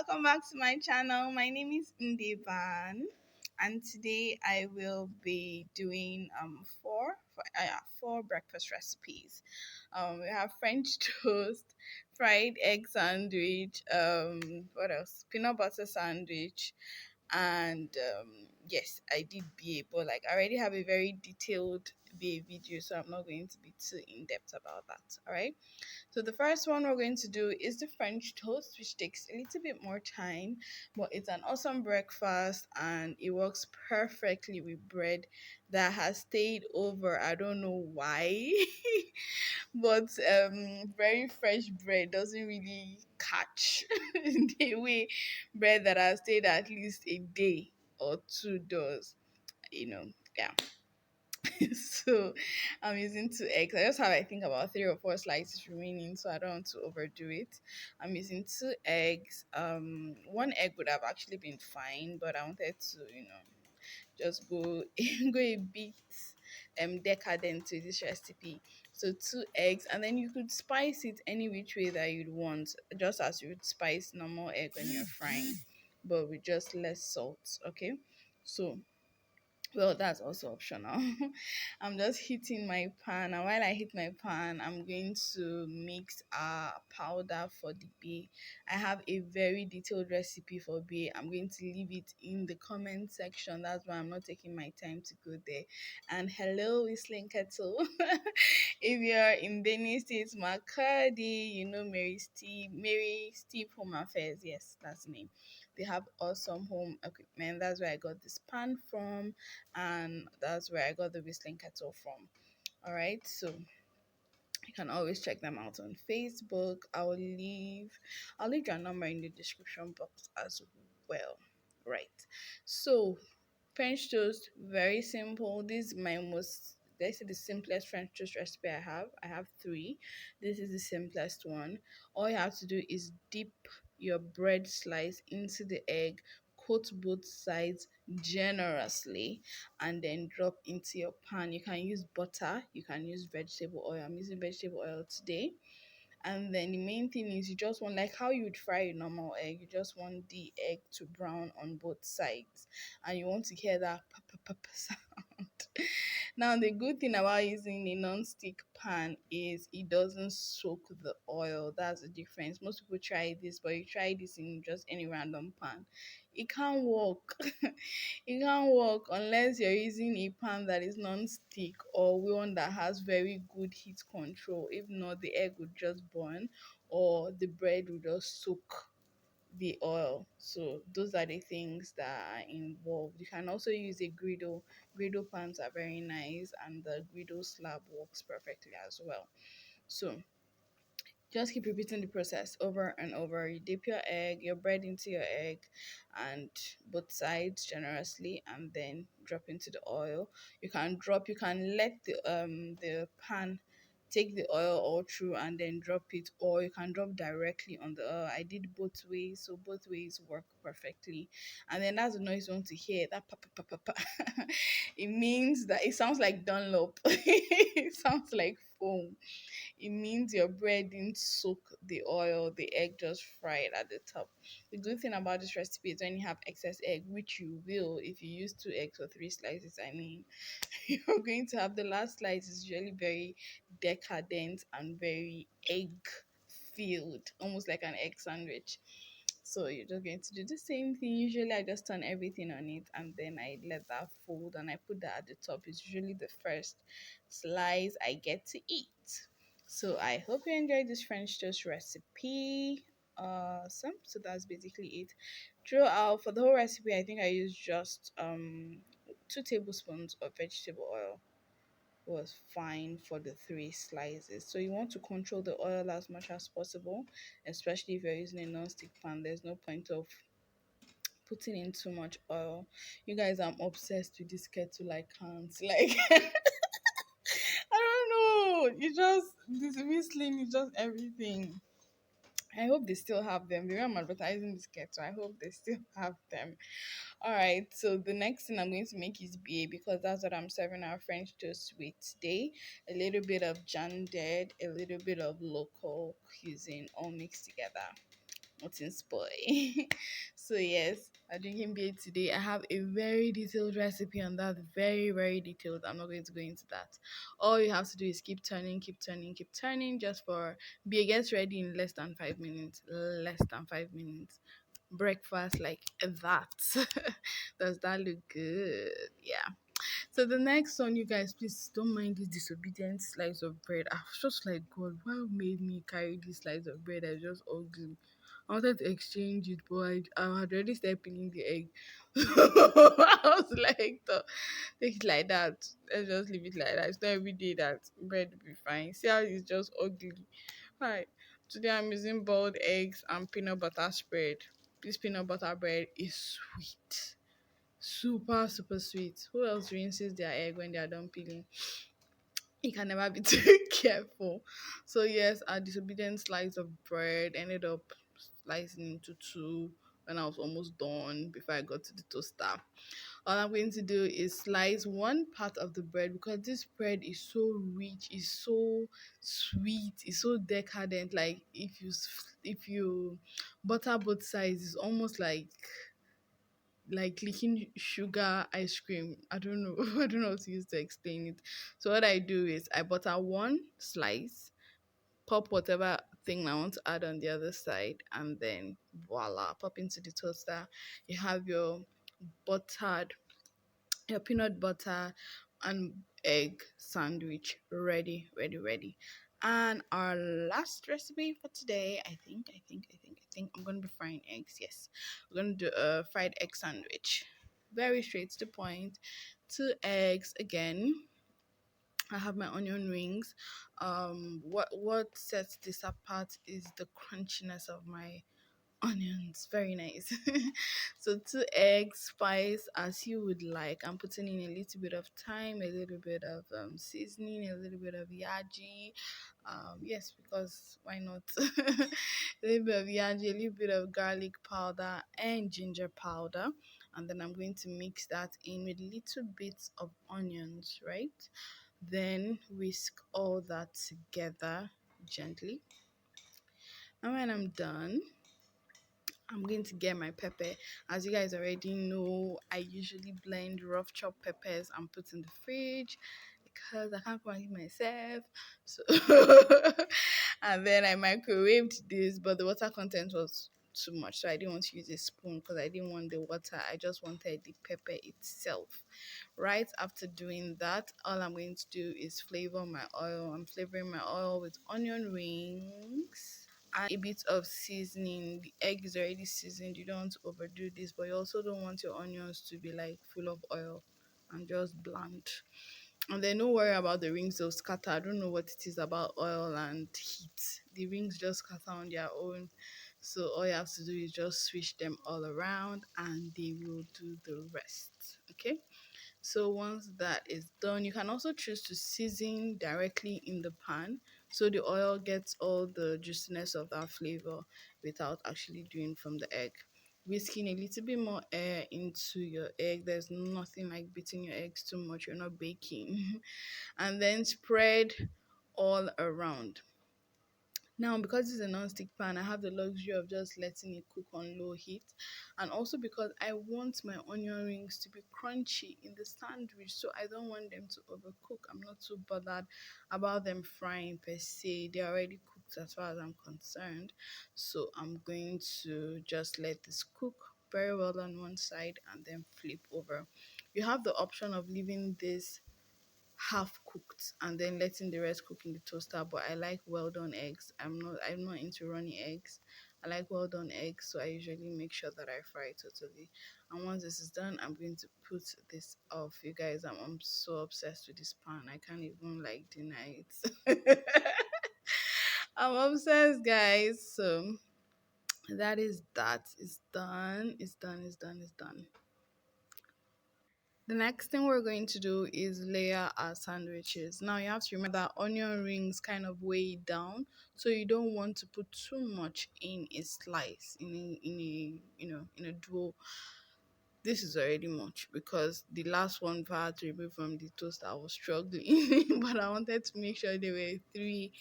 welcome back to my channel. My name is MDEVAAN, and today I will be doing four breakfast recipes. We have French toast, fried egg sandwich, what else? Peanut butter sandwich, and yes, I did BA, but like I already have a very detailed BA video, so I'm not going to be too in depth about that. All right. So the first one we're going to do is the French toast, which takes a little bit more time, but it's an awesome breakfast and it works perfectly with bread that has stayed over. I don't know why, but very fresh bread doesn't really catch the way bread that has stayed at least a day or two does. You know, yeah. So I'm using 2 eggs. I just have, I think, about 3 or 4 slices remaining, so I don't want to overdo it. I'm using 2 eggs. 1 egg would have actually been fine, but I wanted to, just go go a bit decadent to this recipe. So 2 eggs, and then you could spice it any which way that you'd want, just as you would spice normal egg when you're frying, but with just less salt. Okay, so well, that's also optional. I'm just heating my pan, and while I heat my pan, I'm going to mix a powder for the bay. I have a very detailed recipe for bay. I'm going to leave it in the comment section. That's why I'm not taking my time to go there. And hello, whistling kettle. If you're in Benin State, Makadi, Mary Steve Home Affairs. Yes, that's the name. They have awesome home equipment. That's where I got this pan from, and that's where I got the whistling kettle from. All right, so you can always check them out on Facebook. I'll leave your number in the description box as well. Right. So French toast, very simple. This is my most, this is the simplest French toast recipe I have. I have three. This is the simplest one. All you have to do is dip your bread slice into the egg, coat both sides generously, and then drop into your pan. You can use butter, you can use vegetable oil. I'm using vegetable oil today. And then the main thing is you just want, like how you would fry a normal egg, you just want the egg to brown on both sides, and you want to hear that sound. Now the good thing about using a non-stick pan is it doesn't soak the oil. That's the difference. Most people try this, but you try this in just any random pan, it can't work. It can't work unless you're using a pan that is non-stick or one that has very good heat control. If not, the egg would just burn or the bread would just soak the oil. So those are the things that are involved. You can also use a griddle. Griddle pans are very nice, and the griddle slab works perfectly as well. So just keep repeating the process over and over. You dip your egg, your bread into your egg, and both sides generously, and then drop into the oil. You can let the pan take the oil all through and then drop it, or you can drop directly on the oil. I did both ways, so both ways work perfectly. And then that's the noise you want to hear, that pa pa pa pa pa. It means that it sounds like Dunlop. It sounds like foam. It means your bread didn't soak the oil, the egg just fried at the top. The good thing about this recipe is when you have excess egg, which you will if you use 2 eggs or 3 slices, I mean, you're going to have the last slice is usually very decadent and very egg filled, almost like an egg sandwich. So you're just going to do the same thing. Usually I just turn everything on it and then I let that fold and I put that at the top. It's usually the first slice I get to eat. So I hope you enjoyed this French toast recipe. So that's basically it. Throughout for the whole recipe, I think I used just 2 tablespoons of vegetable oil was fine for the 3 slices. So you want to control the oil as much as possible, especially if you're using a non-stick pan. There's no point of putting in too much oil. You guys, I'm obsessed with this kettle. I can't like I don't know. You just this whistling is just everything. I hope they still have them. The way I'm advertising this kettle, I hope they still have them. All right, so the next thing I'm going to make is BA because that's what I'm serving our French toast with today. A little bit of gendered, a little bit of local cuisine all mixed together. nothing spoil. So yes, I'm drinking beer today. I have a very detailed recipe on that, very very detailed. I'm not going to go into that. All you have to do is keep turning, keep turning, keep turning, just for beer gets ready in less than 5 minutes. Less than 5 minutes. Breakfast like that. Does that look good? Yeah. So the next one, you guys, please don't mind this disobedient slice of bread. I was just like, God, why made me carry this slice of bread? I just ugly. I wanted to exchange it, but I had already started peeling the egg. I was like, take it like that. Let's just leave it like that. It's not every day that bread will be fine. See how it's just ugly. Right. Today I'm using boiled eggs and peanut butter spread. This peanut butter bread is sweet. Super, super sweet. Who else rinses their egg when they are done peeling? You can never be too careful. So yes, a disobedient slice of bread ended up slicing into two when I was almost done before I got to the toaster. All I'm going to do is slice one part of the bread because this bread is so rich, it's so sweet, it's so decadent. Like if you butter both sides, it's almost like licking sugar ice cream. I don't know. I don't know how to use to explain it. So what I do is I butter one slice, pop whatever thing I want to add on the other side, and then voila, pop into the toaster. You have buttered, your peanut butter and egg sandwich ready, ready, ready. And our last recipe for today, I think I'm gonna be frying eggs. Yes, we're gonna do a fried egg sandwich. Very straight to the point. Two eggs again. I have my onion rings. What sets this apart is the crunchiness of my onions. Very nice. So two eggs, spice as you would like. I'm putting in a little bit of thyme, a little bit of seasoning, a little bit of yaji. Yes, because why not? A little bit of yaji, a little bit of garlic powder and ginger powder. And then I'm going to mix that in with little bits of onions, right? Then whisk all that together gently. And when I'm done, I'm going to get my pepper. As you guys already know, I usually blend rough chopped peppers and put in the fridge because I can't cook myself. So and then I microwaved this, but the water content was too much, so I didn't want to use a spoon because I didn't want the water. I just wanted the pepper itself. Right after doing that, all I'm going to do is flavor my oil. I'm flavoring my oil with onion rings and a bit of seasoning. The egg is already seasoned. You don't want to overdo this, but you also don't want your onions to be like full of oil and just bland. And then don't worry about the rings of scatter. I don't know what it is about oil and heat. The rings just scatter on their own. So all you have to do is just switch them all around and they will do the rest. Okay. So once that is done, you can also choose to season directly in the pan so the oil gets all the juiciness of that flavor without actually doing from the egg. Whisking a little bit more air into your egg. There's nothing like beating your eggs too much. You're not baking. And then spread all around. Now, because it's a non-stick pan, I have the luxury of just letting it cook on low heat. And also because I want my onion rings to be crunchy in the sandwich, so I don't want them to overcook. I'm not too bothered about them frying per se. They're already cooked as far as I'm concerned. So I'm going to just let this cook very well on one side and then flip over. You have the option of leaving this half cooked and then letting the rest cook in the toaster, but I like well done eggs. I'm not into runny eggs. I like well done eggs, so I usually make sure that I fry it totally. And once this is done, I'm going to put this off. You guys, I'm so obsessed with this pan. I can't even like deny it. I'm obsessed, guys. So that is that. It's done. It's done. It's done. It's done. The next thing we're going to do is layer our sandwiches. Now you have to remember that onion rings kind of weigh it down, so you don't want to put too much in a slice, in a duo. This is already much because the last one I had to remove from the toast, I was struggling, but I wanted to make sure there were three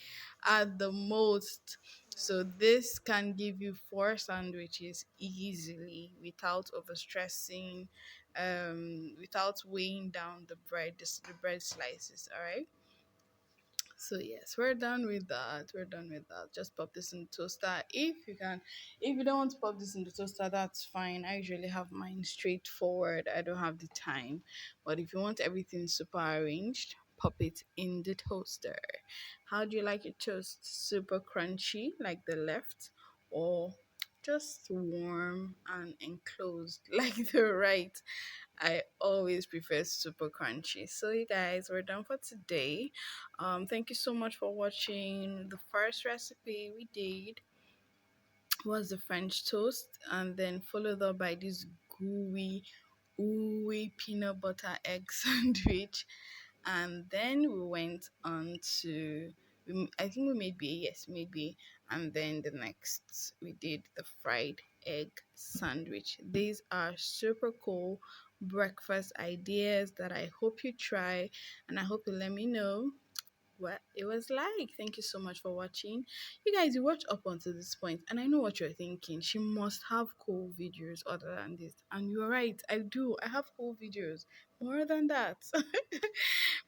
at the most. So this can give you four sandwiches easily without overstressing, without weighing down the bread slices. All right. So yes, we're done with that. We're done with that. Just pop this in the toaster if you can. If you don't want to pop this in the toaster, that's fine. I usually have mine straightforward. I don't have the time. But if you want everything super arranged, pop it in the toaster. How do you like your toast? Super crunchy like the left, or just warm and enclosed like the right? I always prefer super crunchy. So you guys, we're done for today. Thank you so much for watching. The first recipe we did was the French toast, and then followed up by this gooey, ooey peanut butter egg sandwich. And then we went on to, I think we made BA, yes, made BA. And then the next, we did the fried egg sandwich. These are super cool breakfast ideas that I hope you try, and I hope you let me know what it was like. Thank you so much for watching. You guys, you watched up until this point, and I know what you're thinking. She must have cool videos other than this. And you're right, I do. I have cool videos. More than that.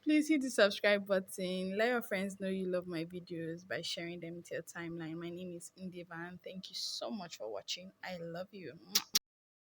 Please hit the subscribe button. Let your friends know you love my videos by sharing them to your timeline. My name is MDEVAAN. Thank you so much for watching. I love you.